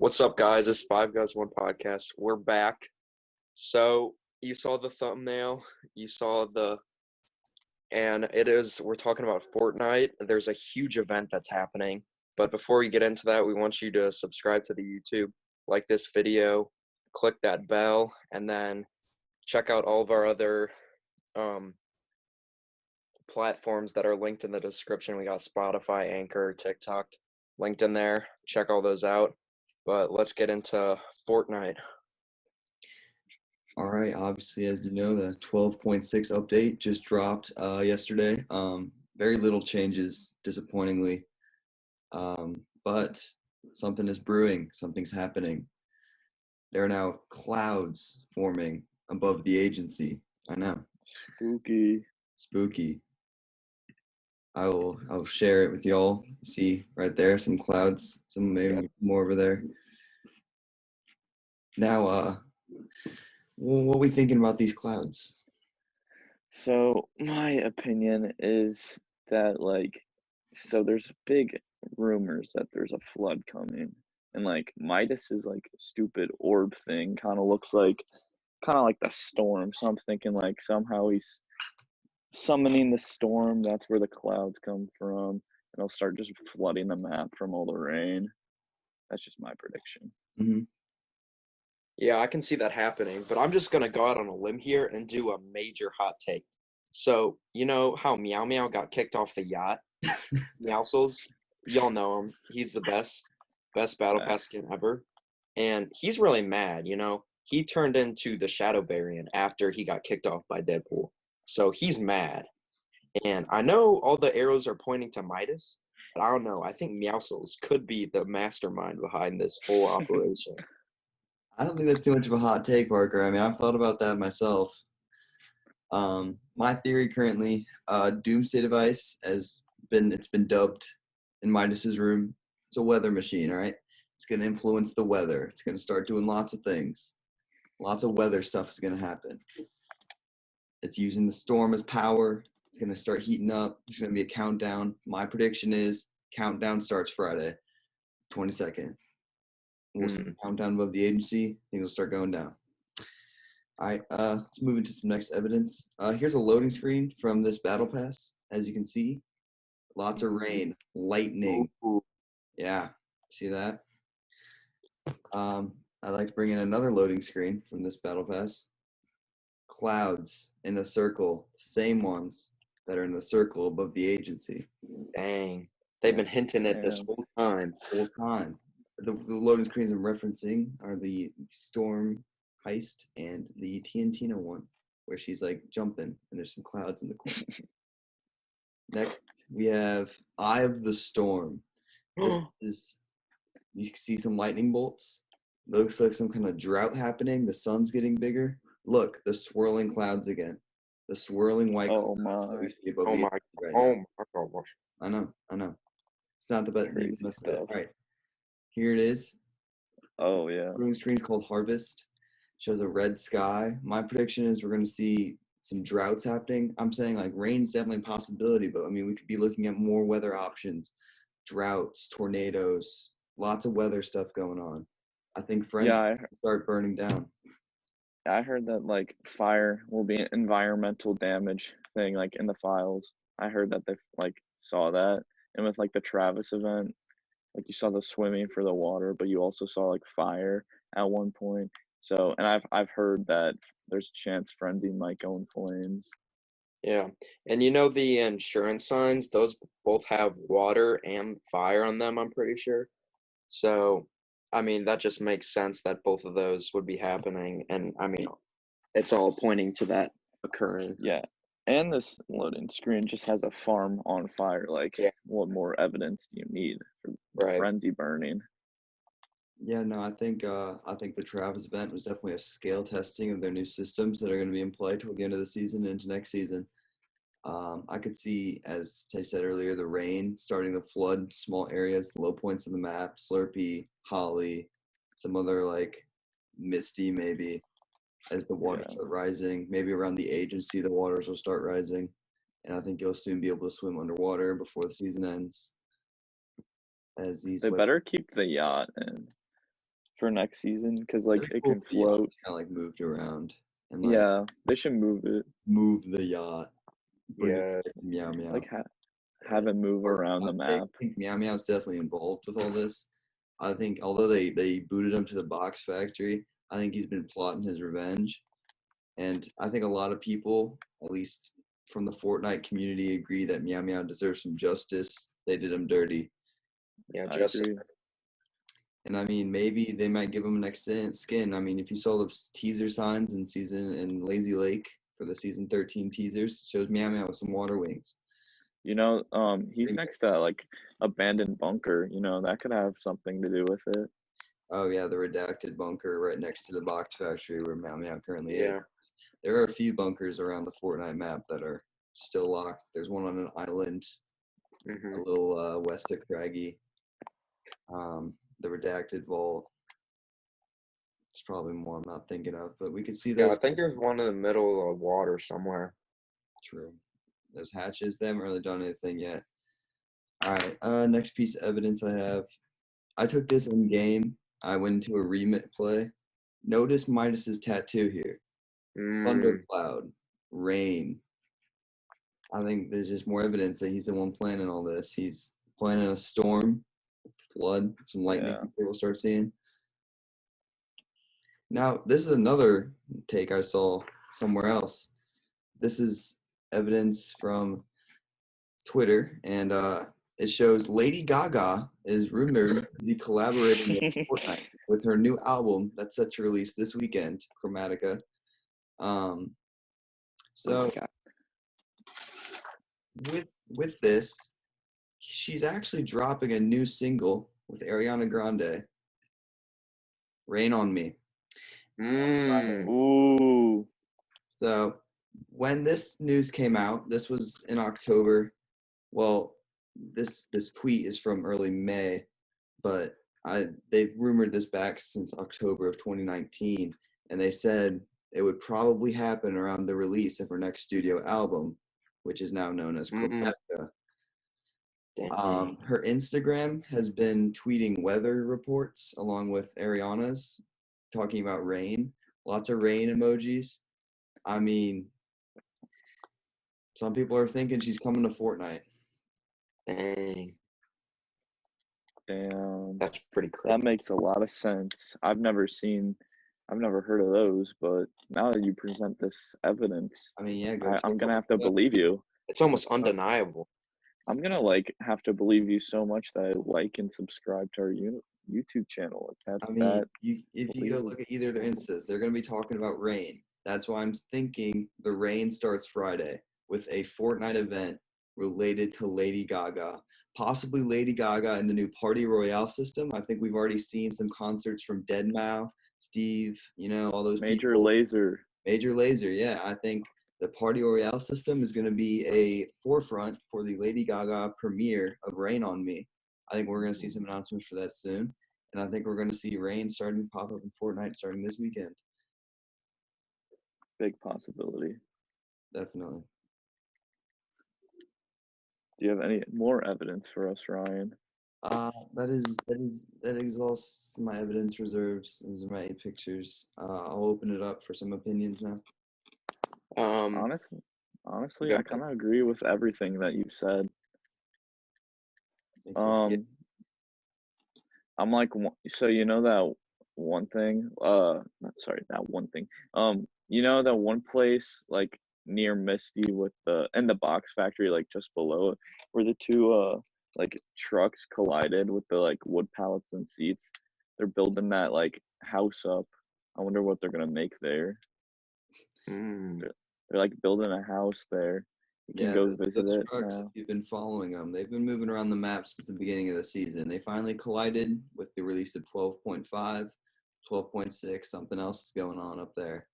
What's up, guys? It's Five Guys One Podcast. We're back. So you saw the thumbnail, you saw and we're talking about Fortnite. There's a huge event that's happening. But before we get into that, we want you to subscribe to the YouTube, like this video, click that bell, and then check out all of our other platforms that are linked in the description. We got Spotify, Anchor, TikTok linked in there. Check all those out. But let's get into Fortnite. All right, obviously, as you know, the 12.6 update just dropped yesterday. Very little changes, disappointingly. But something is brewing, something's happening. There are now clouds forming above the agency. I know. Spooky. I'll share it with y'all. See right there, some clouds, some maybe more over there. Now, what are we thinking about these clouds? So my opinion is that there's big rumors that there's a flood coming, and Midas is a stupid orb thing, kind of like the storm. So I'm thinking somehow he's summoning the storm. That's where the clouds come from, and he'll start just flooding the map from all the rain. That's just my prediction. Mm-hmm. Yeah, I can see that happening, but I'm just going to go out on a limb here and do a major hot take. So, you know how Meow Meow got kicked off the yacht? Meowsles, y'all know him. He's the best Battle Pass skin ever. And he's really mad, He turned into the Shadow variant after he got kicked off by Deadpool. So he's mad. And I know all the arrows are pointing to Midas, but I don't know. I think Meowsles could be the mastermind behind this whole operation. I don't think that's too much of a hot take, Parker. I mean, I've thought about that myself. My theory currently, Doomsday Device it's been dubbed in Midas's room. It's a weather machine, all right? It's going to influence the weather. It's going to start doing lots of things. Lots of weather stuff is going to happen. It's using the storm as power. It's going to start heating up. There's going to be a countdown. My prediction is countdown starts Friday, 22nd. We'll see the countdown above the agency. Things will start going down. All right, let's move into some next evidence. Here's a loading screen from this battle pass. As you can see, lots of rain, lightning. Yeah, see that? I'd like to bring in another loading screen from this battle pass. Clouds in a circle, same ones that are in the circle above the agency. Dang, they've been hinting at this whole time. The loading screens I'm referencing are the Storm heist and the Tiantina one, where she's jumping and there's some clouds in the corner. Next, we have Eye of the Storm. This is, you can see some lightning bolts. Looks like some kind of drought happening. The sun's getting bigger. Look, the swirling clouds again. The swirling white clouds that we see above the agency right now. gosh. I know. It's not the best. Crazy stuff. All right. Here it is. Oh, yeah. The room screen is called Harvest. Shows a red sky. My prediction is we're going to see some droughts happening. I'm saying rain's definitely a possibility, but I mean, we could be looking at more weather options. Droughts, tornadoes, lots of weather stuff going on. I think friends start burning down. I heard that fire will be an environmental damage thing in the files. I heard that they saw that. And with the Travis event, you saw the swimming for the water, but you also saw fire at one point. So, and I've heard that there's a chance Frenzy might go in flames. Yeah, and the insurance signs, those both have water and fire on them, I'm pretty sure. So, I mean, that just makes sense that both of those would be happening, and I mean, it's all pointing to that occurring. Yeah, and this loading screen just has a farm on fire. What more evidence do you need for Frenzy burning? Yeah, no, I think the Travis event was definitely a scale testing of their new systems that are going to be in play toward the end of the season and into next season. I could see, as Tay said earlier, the rain starting to flood small areas, low points of the map, Slurpee, Holly, some other Misty maybe, as the waters start rising. Maybe around the agency, the waters will start rising. And I think you'll soon be able to swim underwater before the season ends. As these They better keep the yacht in. for next season because like It'd be it cool can if the yacht float. kind of like moved around and like Yeah, they should move it. move the yacht, bring Yeah. it back to Meow Meow. Like have it move around the I map. think Meow Meow's definitely involved with all this. I think although they booted him to the box factory, I think he's been plotting his revenge. And I think a lot of people, at least from the Fortnite community, agree that Meow Meow deserves some justice. They did him dirty. Yeah, I just agree. And I mean, maybe they might give him next skin. I mean, if you saw the teaser signs in Lazy Lake for the season 13 teasers, shows Meow Meow with some water wings. You know, he's next to like abandoned bunker. You know, that could have something to do with it. Oh yeah, the redacted bunker right next to the box factory where Meow Meow currently Yeah. is. There are a few bunkers around the Fortnite map that are still locked. There's one on an island, hmm a little west of Craggy. The redacted vault. There's probably more I'm not thinking of, but we could see Yeah, I those. think there's one in the middle of the water somewhere. True. Those hatches. They haven't really done anything yet. All right. Next piece of evidence I have. I took this in game. I went into a remit play. Notice Midas's tattoo here. Mm, Thundercloud, rain. I think there's just more evidence that he's the one planning all this. He's planning a storm, flood, some lightning Yeah. people will start seeing. Now, this is another take I saw somewhere else. This is evidence from Twitter, and it shows Lady Gaga is rumored to be collaborating with Fortnite with her new album that's set to release this weekend, Chromatica. So with this, she's actually dropping a new single with Ariana Grande, "Rain on Me." mm, Ooh. So when this news came out, this was in October. Well, this tweet is from early May, but they've rumored this back since October of 2019, and they said it would probably happen around the release of her next studio album, which is now known as mm, Chromatica. dang. Her Instagram has been tweeting weather reports along with Ariana's, talking about rain. Lots of rain emojis. I mean, some people are thinking she's coming to Fortnite. Dang. Damn. That's pretty That crazy. makes a lot of sense. I've never heard of those, but now that you present this evidence, I mean, yeah, go check I'm gonna it have to out. believe you. It's almost undeniable. I'm gonna like have to believe you so much that I like and subscribe to our YouTube channel. Like that's I mean, that. if you go look at either of their instas, they're going to be talking about rain. That's why I'm thinking the rain starts Friday with a Fortnite event related to Lady Gaga. Possibly Lady Gaga in the new Party Royale system. I think we've already seen some concerts from Deadmau, Steve, all those Major people. Laser. Major Laser, yeah. I think the Party Royale system is going to be a forefront for the Lady Gaga premiere of Rain on Me. I think we're going to see some announcements for that soon. And I think we're going to see rain starting to pop up in Fortnite starting this weekend. Big possibility. Definitely. Do you have any more evidence for us, Ryan? That exhausts my evidence reserves. Those are my 8 pictures. I'll open it up for some opinions now. Honestly, Go I ahead. kind of agree with everything that you said. I'm like, so you know that one thing, not sorry, that one thing. You know that one place like near Misty with in the box factory, like just below it, where the two like trucks collided with the like wood pallets and seats. They're building that like house up. I wonder what they're gonna make there. Mm, They're like building a house there. You can Yeah, go visit those it trucks, if now. you've been following them, they've been moving around the map since the beginning of the season. They finally collided with the release of 12.5, 12.6, something else is going on up there.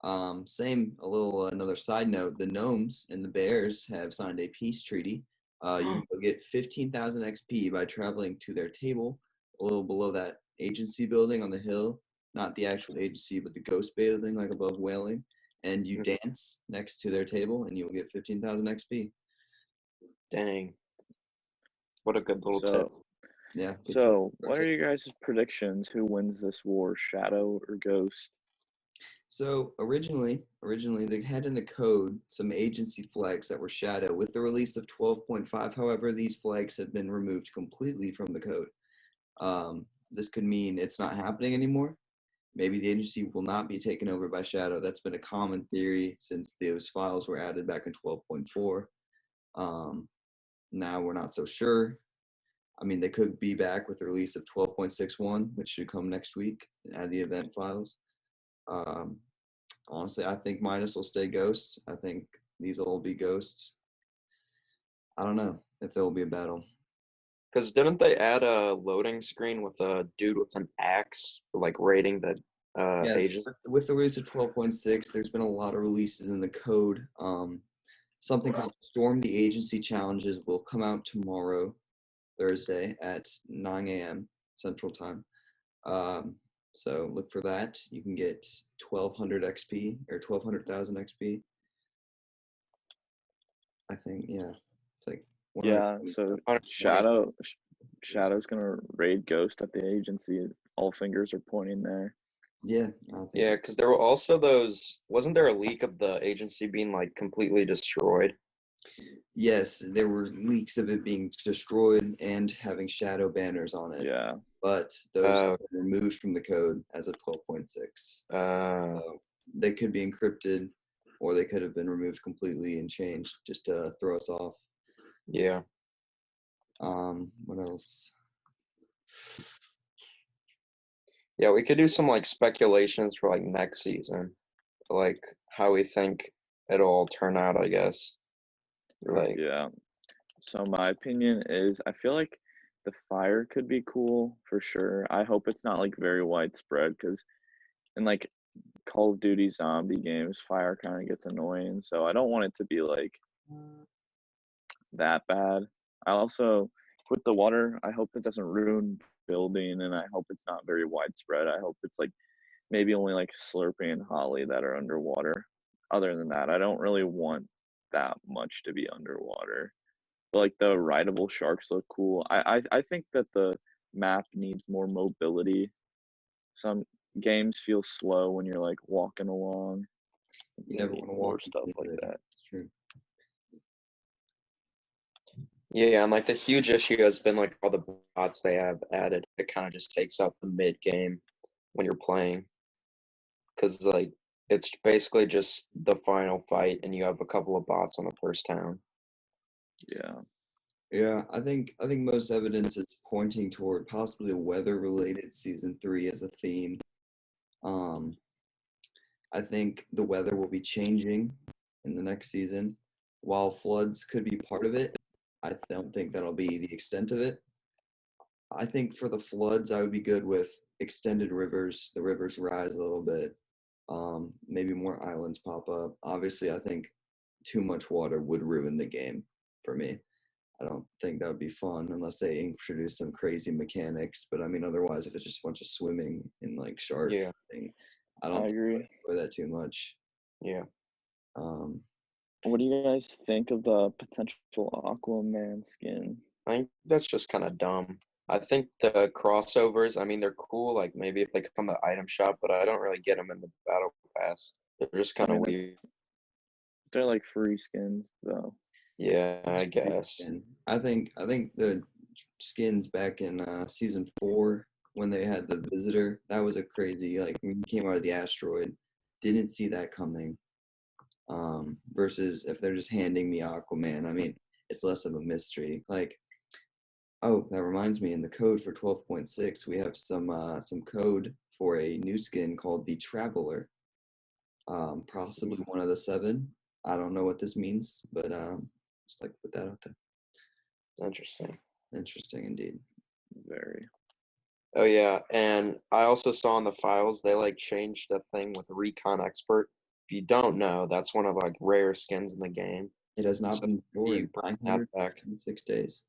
Another side note, the Gnomes and the Bears have signed a peace treaty. You will get 15,000 XP by traveling to their table a little below that agency building on the hill. Not the actual agency, but the ghost building, like above Whaling. And you dance next to their table, and you'll get 15,000 XP. dang. What a good little tip. Yeah. So, what are you guys' predictions? Who wins this war, Shadow or Ghost? So originally they had in the code some agency flags that were shadow. With the release of 12.5, however, these flags have been removed completely from the code. This could mean it's not happening anymore. Maybe the agency will not be taken over by shadow. That's been a common theory since those files were added back in 12.4. Now we're not so sure. I mean, they could be back with the release of 12.61, which should come next week, and add the event files. Honestly, I think Midas will stay Ghosts. I think these will all be Ghosts. I don't know if there will be a battle. Because didn't they add a loading screen with a dude with an axe, like raiding the Yes, agents? with the release of 12.6, there's been a lot of releases in the code. Something called Storm the Agency challenges will come out tomorrow, Thursday at 9 a.m. Central Time. So look for that. You can get 1,200 XP or 1,200,000 XP. I think, yeah. It's like Yeah, so 120. Shadow's gonna raid Ghost at the agency. All fingers are pointing there. Yeah, I think. Yeah, because there were also those. Wasn't there a leak of the agency being like completely destroyed? Yes, there were leaks of it being destroyed and having shadow banners on it. Yeah. But those Uh, were removed from the code as of 12.6. So they could be encrypted, or they could have been removed completely and changed just to throw us off. yeah. What else? Yeah, we could do some like speculations for like next season, like how we think it'll all turn out, I guess. Like, Yeah. So my opinion is I feel like the fire could be cool for sure. I hope it's not like very widespread because in like Call of Duty zombie games, fire kind of gets annoying. So I don't want it to be like that bad. I also, with the water, I hope it doesn't ruin building, and I hope it's not very widespread. I hope it's like maybe only like Slurpee and Holly that are underwater. Other than that, I don't really want that much to be underwater. But like the rideable sharks look cool. I think that the map needs more mobility. Some games feel slow when you're like walking along. You They never need want to more walk stuff into like it. that. It's true. yeah, and like the huge issue has been like all the bots they have added. It kind of just takes up the mid game when you're playing, because like it's basically just the final fight, and you have a couple of bots on the first town. Yeah. Yeah, I think most evidence is pointing toward possibly a weather-related season 3 as a theme. Um, I think the weather will be changing in the next season. While floods could be part of it, I don't think that'll be the extent of it. I think for the floods, I would be good with extended rivers. The rivers rise a little bit. Maybe more islands pop up. Obviously, I think too much water would ruin the game for me. I don't think that would be fun unless they introduce some crazy mechanics. But I mean, otherwise, if it's just a bunch of swimming and like shark Yeah, thing, I I don't think I agree. would enjoy that too much. yeah. Um, What do you guys think of the potential Aquaman skin? I think that's just kind of dumb. I think the crossovers, I mean, they're cool. Like maybe if they come to item shop, but I don't really get them in the battle pass. They're just I kind of mean, weird. they're like free skins though. Yeah, I guess. and I think the skins back in season 4 when they had the visitor, that was a crazy, like when he came out of the asteroid, didn't see that coming. Versus if they're just handing me Aquaman, I mean, it's less of a mystery. Like, oh, that reminds me, in the code for 12.6, we have some code for a new skin called the Traveler. Possibly one of the 7. I don't know what this means, but just like put that out there. Interesting. Interesting indeed. Very. Oh yeah, and I also saw in the files they like changed a thing with Recon Expert. If you don't know, that's one of like rare skins in the game. It has not So been you destroyed. bring that back. 906 days.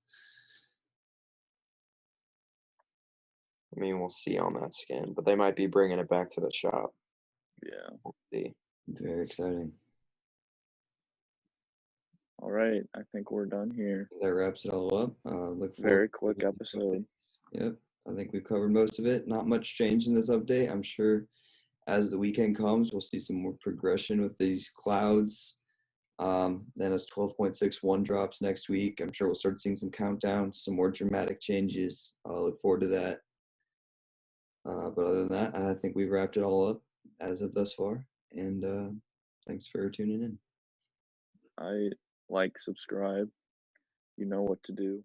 I mean, we'll see on that skin, but they might be bringing it back to the shop. Yeah. We'll see. Very exciting. All right, I think we're done here. That wraps it all up. Look forward. Very quick episode. Yep, I think we've covered most of it. Not much change in this update. I'm sure as the weekend comes, we'll see some more progression with these clouds. Then as 12.61 drops next week, I'm sure we'll start seeing some countdowns, some more dramatic changes. I'll look forward to that. But other than that, I think we've wrapped it all up as of thus far. And thanks for tuning in. Subscribe. You know what to do.